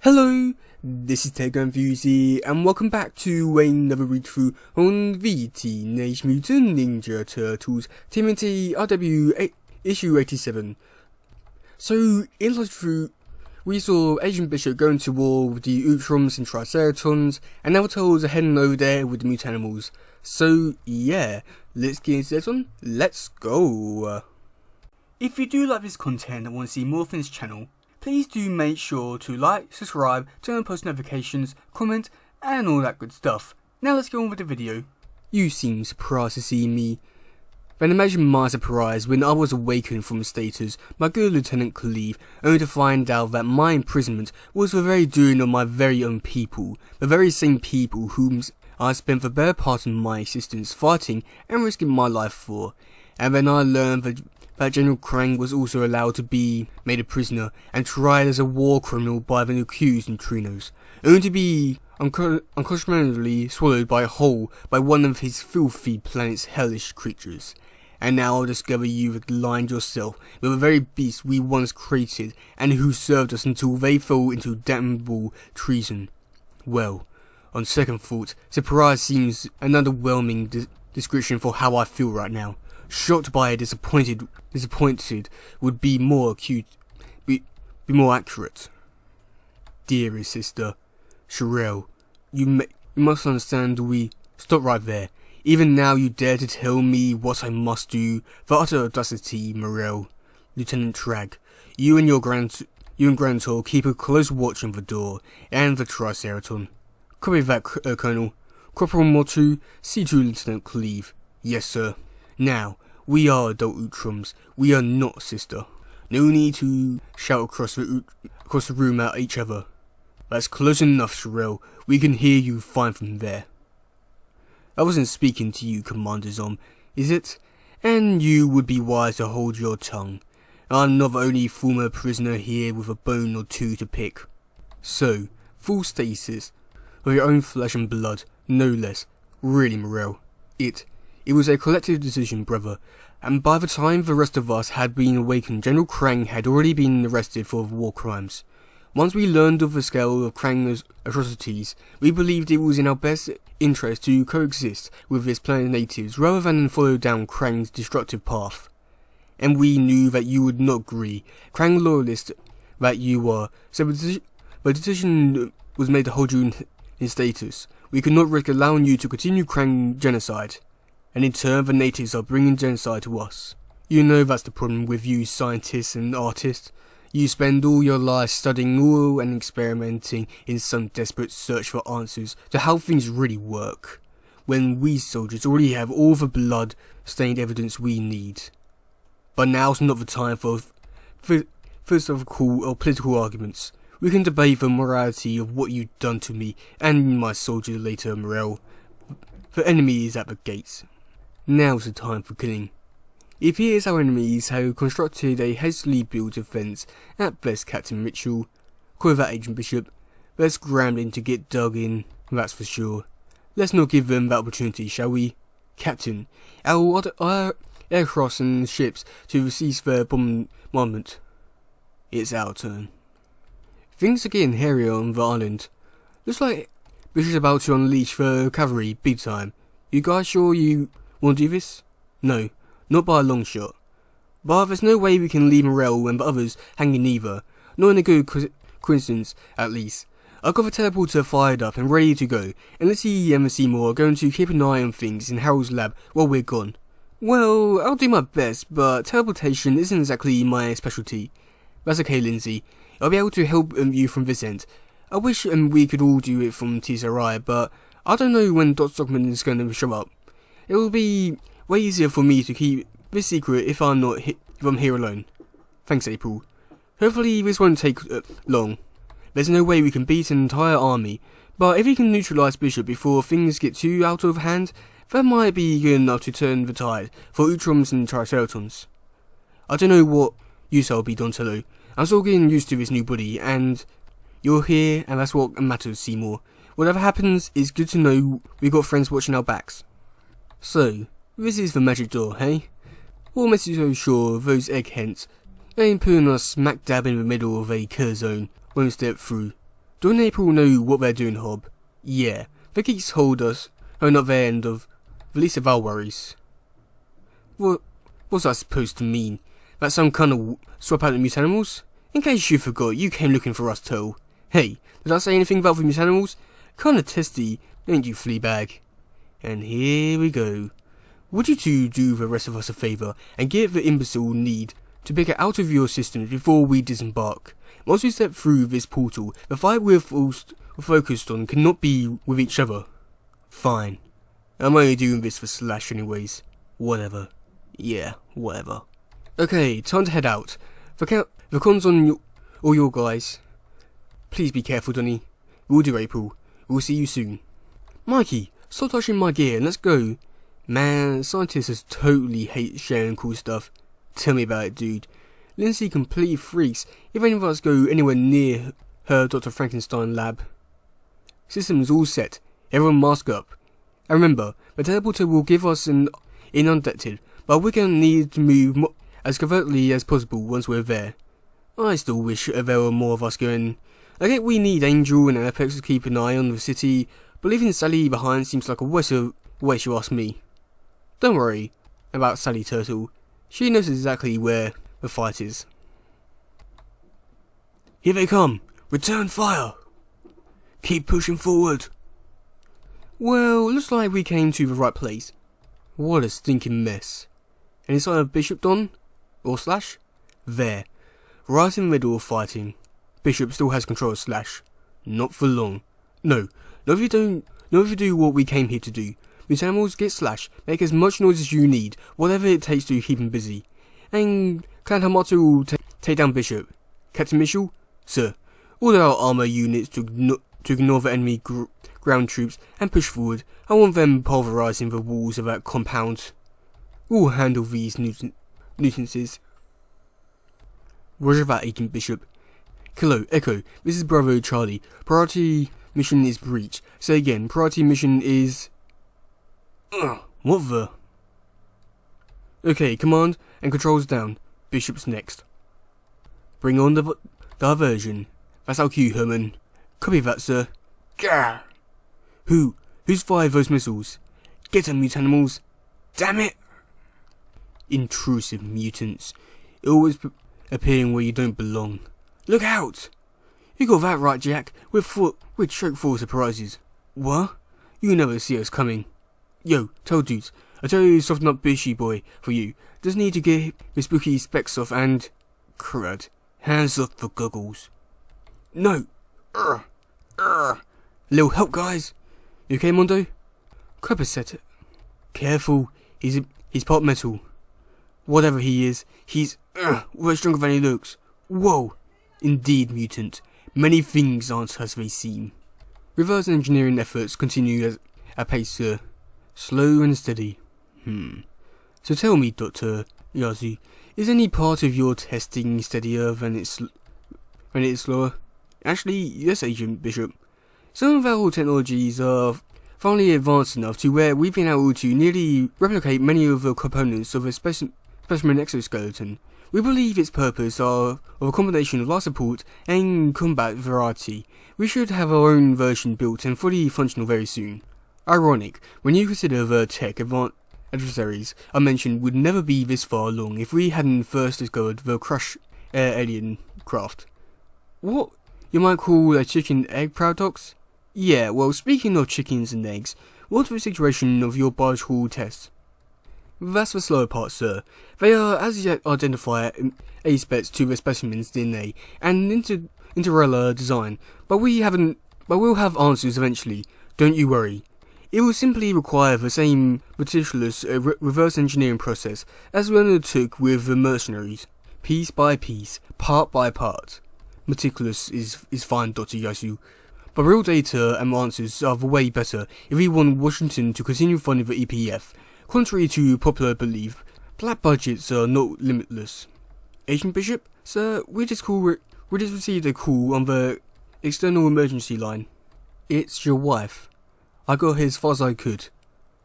Hello, this is teddygaming and welcome back to another read through on the Teenage Mutant Ninja Turtles TMNT RW issue 87. So, in last through, we saw Agent Bishop going to war with the Utroms and Triceratons, and now Turtles are heading over there with the mutanimals. So, yeah, let's get into this one. Let's go. If you do like this content and want to see more from this channel, please do make sure to like, subscribe, turn on post notifications, comment, and all that good stuff. Now let's go on with the video. You seem surprised to see me. Then imagine my surprise when I was awakened from status, my good Lieutenant Cleve, only to find out that my imprisonment was the very doing of my very own people, the very same people whom I spent the better part of my existence fighting and risking my life for. And then I learned that General Krang was also allowed to be made a prisoner and tried as a war criminal by the accused neutrinos, only to be unconscionably swallowed by a whole by one of his filthy planet's hellish creatures. And now I'll discover you've aligned yourself with the very beast we once created and who served us until they fell into damnable treason. Well, on second thought, surprise seems an underwhelming description for how I feel right now. Shocked by a disappointed would be more acute, be more accurate. Dearest sister, Sherelle, you must understand stop right there. Even now you dare to tell me what I must do, for utter audacity, Morel. Lieutenant Trag, you and Grantor keep a close watch on the door, and the Triceraton. Copy that, Colonel. Corporal Motu, see to Lieutenant Cleve. Yes, sir. Now, we are adult Utroms. We are not, sister. No need to shout across the room at each other. That's close enough, Sherelle. We can hear you fine from there. I wasn't speaking to you, Commander Zom, is it? And you would be wise to hold your tongue. I'm not the only former prisoner here with a bone or two to pick. So, full stasis, of your own flesh and blood, no less. Really, Morel. It was a collective decision, brother, and by the time the rest of us had been awakened, General Krang had already been arrested for war crimes. Once we learned of the scale of Krang's atrocities, we believed it was in our best interest to coexist with this planet's natives rather than follow down Krang's destructive path. And we knew that you would not agree, Krang loyalist that you were, so the decision was made to hold you in status. We could not risk allowing you to continue Krang genocide. And in turn, the natives are bringing genocide to us. You know that's the problem with you scientists and artists. You spend all your life studying all and experimenting in some desperate search for answers to how things really work, when we soldiers already have all the blood-stained evidence we need. But now's not the time for philosophical or political arguments. We can debate the morality of what you've done to me and my soldiers later, Morel. The enemy is at the gates. Now's the time for killing. It appears our enemies have constructed a hastily built defence at best, Captain Mitchell. Call that Agent Bishop. They're scrambling to get dug in, that's for sure. Let's not give them that opportunity, shall we? Captain, our aircrafts and ships to cease their bombardment. It's our turn. Things are getting hairier on the island. Looks like Bishop's about to unleash the cavalry big time. You guys sure you want to do this? No, not by a long shot. But there's no way we can leave Morel and the others hanging either. Not in a good coincidence, at least. I've got the teleporter fired up and ready to go, unless he and the Seymour are going to keep an eye on things in Harold's lab while we're gone. Well, I'll do my best, but teleportation isn't exactly my specialty. That's okay, Lindsay. I'll be able to help you from this end. I wish we could all do it from TSRI, but I don't know when Dot Stockman is going to show up. It will be way easier for me to keep this secret if I'm here alone. Thanks, April. Hopefully this won't take long. There's no way we can beat an entire army, but if we can neutralise Bishop before things get too out of hand, that might be good enough to turn the tide for Utroms and Triceratons. I don't know what use I'll be, Donatello. I'm still getting used to this new body, and you're here, and that's what matters, Seymour. Whatever happens, it's good to know we've got friends watching our backs. So, this is the magic door, hey? What makes you so sure those eggheads ain't putting us smack dab in the middle of a killer zone when we step through? Don't April know what they're doing, Hob? Yeah, the geeks hold us on their end of the least of our worries. What's that supposed to mean? That some kind of swap out the mutanimals? In case you forgot, you came looking for us too. Hey, did I say anything about the mutanimals? Kinda testy, ain't you, Fleabag? And here we go. Would you two do the rest of us a favour and get the imbecile need to pick it out of your systems before we disembark? Once we step through this portal, the fight we're focused on cannot be with each other. Fine. I'm only doing this for Slash anyways. Whatever. Yeah, whatever. Okay, time to head out. The con's on all your guys. Please be careful, Donny. We'll do, April. We'll see you soon. Mikey, stop touching my gear and let's go. Man, scientists totally hate sharing cool stuff. Tell me about it, dude. Lindsay completely freaks if any of us go anywhere near her Dr. Frankenstein lab. Systems all set. Everyone mask up. And remember, the teleporter will give us an undetected, but we're going to need to move as covertly as possible once we're there. I still wish there were more of us going. I get we need Angel and Apex to keep an eye on the city, but leaving Sally behind seems like a waste you ask me. Don't worry about Sally Turtle. She knows exactly where the fight is. Here they come! Return fire! Keep pushing forward! Well, looks like we came to the right place. What a stinking mess. Any sign of Bishop Don? Or Slash? There. Right in the middle of fighting. Bishop still has control of Slash. Not for long. No, not if you do what we came here to do. Mutanimals, get Slash, make as much noise as you need, whatever it takes to keep him busy. And Clan Hamato will take down Bishop. Captain Mitchell? Sir, order our armour units to ignore the enemy ground troops and push forward. I want them pulverising the walls of that compound. We'll handle these nuisances. Roger that, Agent Bishop. Kilo, Echo, this is Bravo Charlie. Priority mission is breach. Say again, priority mission is... what the... Okay, command and controls down. Bishop's next. Bring on the diversion. That's our cue, Herman. Copy that, sir. Gah! Who's fired those missiles? Get them, mutanimals. Damn it! Intrusive mutants. Always appearing where you don't belong. Look out! You got that right, Jack. We're choke full of surprises. What? You never see us coming. Yo, tell dudes. I tell you to soften up Bishy boy for you. Just need to get his spooky specs off and... crud. Hands off the goggles. No! Little help, guys! You okay, Mondo? Copper said it. Careful, he's part metal. Whatever he is, he's way stronger than he looks. Whoa! Indeed, mutant. Many things aren't as they seem. Reverse engineering efforts continue at pace, sir. Slow and steady. So tell me, Dr. Yazu, is any part of your testing steadier than it's slower? Actually, yes, Agent Bishop. Some of our technologies are finally advanced enough to where we've been able to nearly replicate many of the components of a specimen exoskeleton. We believe its purpose are of a combination of life support and combat variety. We should have our own version built and fully functional very soon. Ironic, when you consider the tech adversaries I mentioned would never be this far along if we hadn't first discovered the Crush alien craft. What you might call a chicken egg paradox? Yeah, well, speaking of chickens and eggs, what's the situation of your biological tests? That's the slower part, sir. They are as yet identified aspects to the specimen's DNA and interstellar design, but we'll have answers eventually. Don't you worry. It will simply require the same meticulous reverse engineering process as we undertook with the mercenaries, piece by piece, part by part. Meticulous is fine, Dr. Yasu, but real data and answers are way better if we want Washington to continue funding the EPF. Contrary to popular belief, black budgets are not limitless. Agent Bishop, sir, we just received a call on the external emergency line. It's your wife. I got here as far as I could.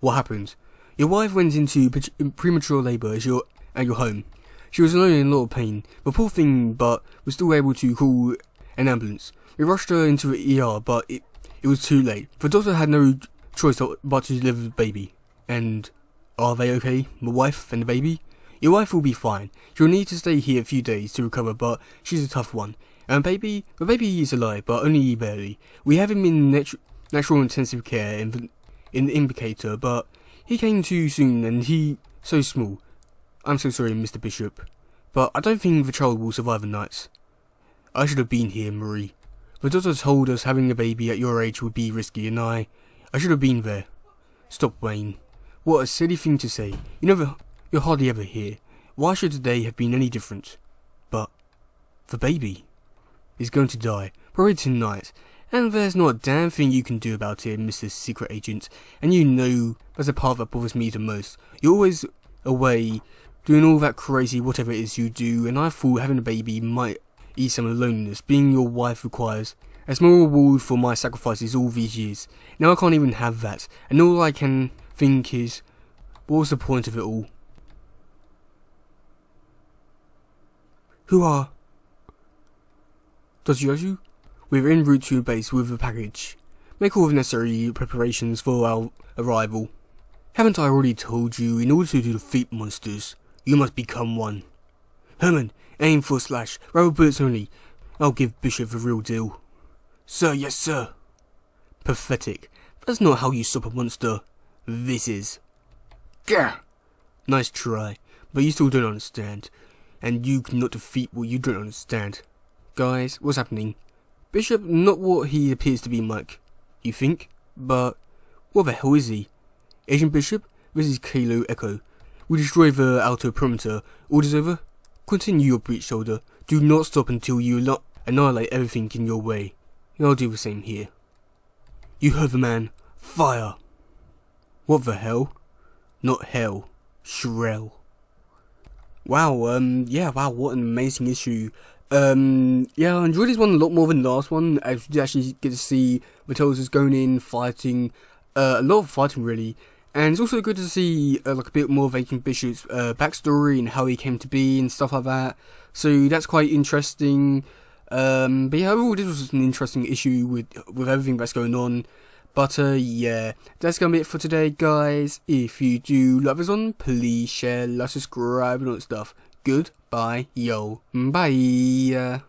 What happened? Your wife went into premature labour at your home. She was alone in a lot of pain, but poor thing, but was still able to call an ambulance. We rushed her into the ER, but it was too late. The doctor had no choice but to deliver the baby. And are they okay? My wife and the baby? Your wife will be fine. She'll need to stay here a few days to recover, but she's a tough one. And the baby is alive, but only barely. We have him in natural intensive care in the incubator, but he came too soon and he's so small. I'm so sorry, Mr. Bishop, but I don't think the child will survive the night. I should have been here, Marie. The doctor told us having a baby at your age would be risky, and I should have been there. Stop, Wayne. What a silly thing to say. You're hardly ever here. Why should today have been any different? But the baby is going to die, probably tonight, and there's not a damn thing you can do about it, Mr. Secret Agent. And you know that's the part that bothers me the most. You're always away, doing all that crazy whatever it is you do, and I thought having a baby might ease some of the loneliness being your wife requires. A small reward for my sacrifices all these years. Now I can't even have that, and all I can think is, what was the point of it all? Who are? Does you? We're en route to base with a package. Make all the necessary preparations for our arrival. Haven't I already told you, in order to defeat monsters, you must become one? Herman, aim for slash, rubber bullets only. I'll give Bishop the real deal. Sir, yes sir. Pathetic. That's not how you stop a monster. This is. Gah! Nice try, but you still don't understand. And you cannot defeat what you don't understand. Guys, what's happening? Bishop, not what he appears to be, Mike. You think? But what the hell is he? Agent Bishop, this is Kilo Echo. We destroy the outer perimeter. Orders over? Continue your breach, soldier. Do not stop until you annihilate everything in your way. I'll do the same here. You heard the man. Fire! What the hell? Not hell. Shrell. Wow, yeah, wow, what an amazing issue. Yeah, I enjoyed this one a lot more than the last one, as you actually get to see Matilda's going in, fighting, a lot of fighting really, and it's also good to see, like a bit more of Agent Bishop's, backstory and how he came to be and stuff like that, so that's quite interesting, but yeah, overall this was an interesting issue with everything that's going on. But yeah, that's gonna be it for today, guys. If you do love us on, please share, like, subscribe, and all that stuff. Goodbye, yo, bye.